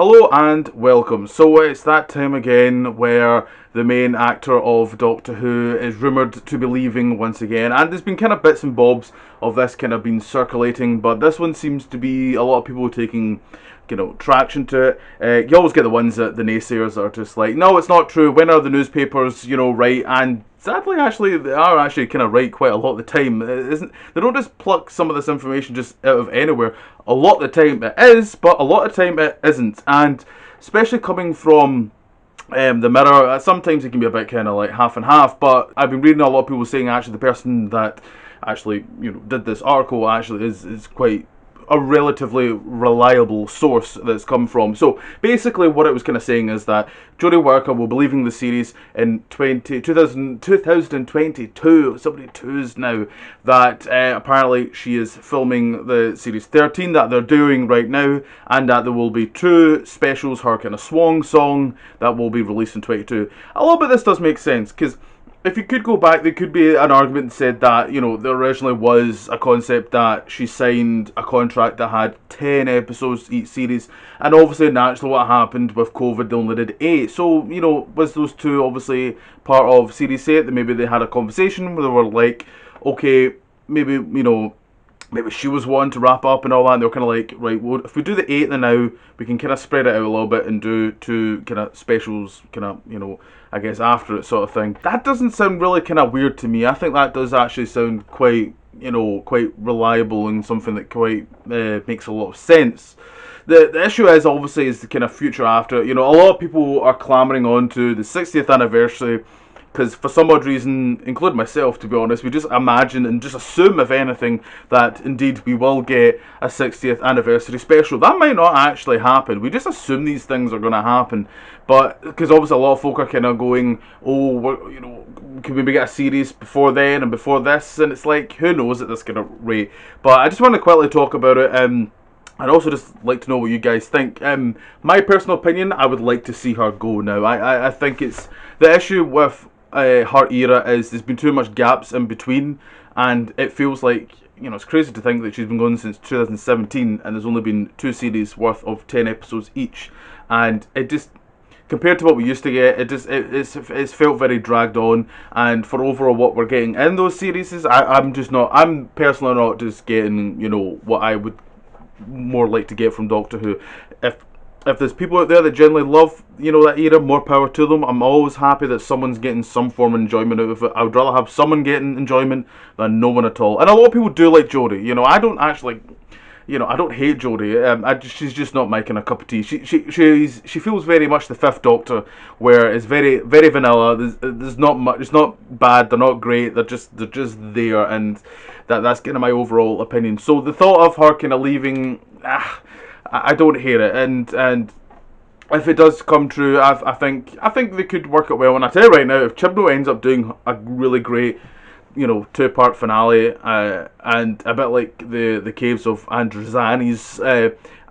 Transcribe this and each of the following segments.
Hello and welcome. So it's that time again where the main actor of Doctor Who is rumoured to be leaving once again, and there's been kind of bits and bobs of this kind of been circulating, but this one seems to be a lot of people taking traction to it. You always get the ones that the naysayers are just like, no, it's not true. When are the newspapers, right? And sadly, actually, they are actually kind of right quite a lot of the time. It isn't, they don't just pluck some of this information just out of anywhere. A lot of the time it is, but a lot of the time it isn't. And especially coming from the Mirror, sometimes it can be a bit kind of like half and half. But I've been reading a lot of people saying actually the person that actually did this article actually is quite a relatively reliable source that's come from. So basically what it was kind of saying is that Jodie Whittaker will be leaving the series in 2022, so many twos now, that apparently she is filming the series 13 that they're doing right now, and that there will be two specials, her kind of swan song, that will be released in 22. A little bit of this does make sense, because if you could go back, there could be an argument that said that, there originally was a concept that she signed a contract that had 10 episodes each series, and obviously naturally what happened with COVID, they only did 8. So, was those two obviously part of series 8, that maybe they had a conversation where they were like, okay, maybe she was one to wrap up and all that, and they were kind of like, right, well, if we do the 8 then now, we can kind of spread it out a little bit and do two kind of specials, kind of, I guess after it sort of thing. That doesn't sound really kind of weird to me. I think that does actually sound quite, quite reliable and something that quite makes a lot of sense. The issue is obviously is the kind of future after. A lot of people are clamouring on to the 60th anniversary, because for some odd reason, including myself to be honest, we just imagine and just assume, if anything, that indeed we will get a 60th anniversary special. That might not actually happen. We just assume these things are going to happen. But, because obviously a lot of folk are kind of going, oh, can we get a series before then and before this? And it's like, who knows at this kind of rate. But I just want to quickly talk about it. I'd also just like to know what you guys think. My personal opinion, I would like to see her go now. I think it's the issue with her era is there's been too much gaps in between, and it feels like, it's crazy to think that she's been going since 2017 and there's only been 2 series worth of 10 episodes each, and it just, compared to what we used to get, it's felt very dragged on. And for overall what we're getting in those series, I'm personally not just getting what I would more like to get from Doctor Who. If there's people out there that generally love, that era, more power to them. I'm always happy that someone's getting some form of enjoyment out of it. I would rather have someone getting enjoyment than no one at all. And a lot of people do like Jodie. I don't actually, I don't hate Jodie. She's just not my kind of cup of tea. She feels very much the Fifth Doctor, where it's very, very vanilla. There's not much. It's not bad. They're not great. They're just there, and that's kind of my overall opinion. So the thought of her kind of leaving, I don't hate it, and if it does come true, I think they could work it well. And I tell you right now, if Chibnall ends up doing a really great, 2-part finale, and a bit like the Caves of Androzani's,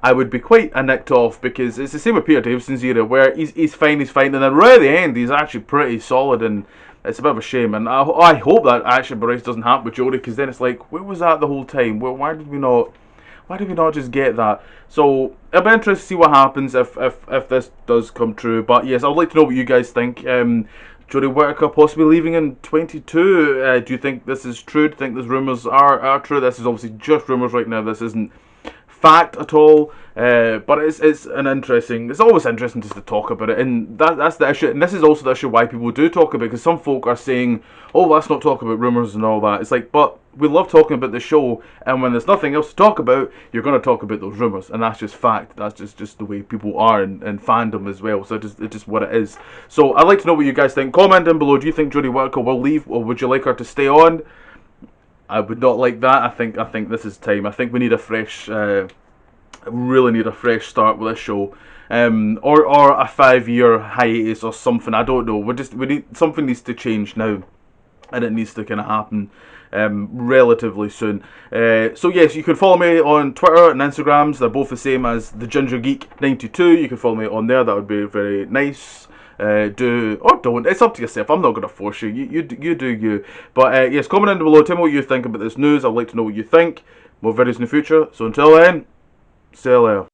I would be quite a nicked off, because it's the same with Peter Davison's era, where he's fine, and then right at the end he's actually pretty solid, and it's a bit of a shame. And I hope that actually Bryce doesn't happen with Jodie, because then it's like, where was that the whole time? Why did we not just get that? So it'll be interesting to see what happens if this does come true. But yes, I would like to know what you guys think. Jodie Whittaker possibly leaving in 22. Do you think this is true? Do you think these rumours are true? This is obviously just rumours right now. This isn't fact at all. But it's always interesting just to talk about it, and that's the issue. And this is also the issue why people do talk about it, because some folk are saying, oh, let's not talk about rumours and all that. It's like, but we love talking about the show, and when there's nothing else to talk about, you're going to talk about those rumours, and that's just fact. That's just the way people are in fandom as well. So it's just what it is. So I'd like to know what you guys think. Comment down below. Do you think Jodie Whittaker will leave, or would you like her to stay on? I would not like that. I think this is time. I think we need a fresh, really need a fresh start with this show, or a 5-year hiatus or something. I don't know. We need, something needs to change now, and it needs to kind of happen relatively soon. So yes, you can follow me on Twitter and Instagrams. They're both the same as the Ginger Geek 92. You can follow me on there. That would be very nice. Do or don't. It's up to yourself. I'm not going to force you. You do you. But yes, comment down below. Tell me what you think about this news. I'd like to know what you think. More videos in the future. So until then, stay there.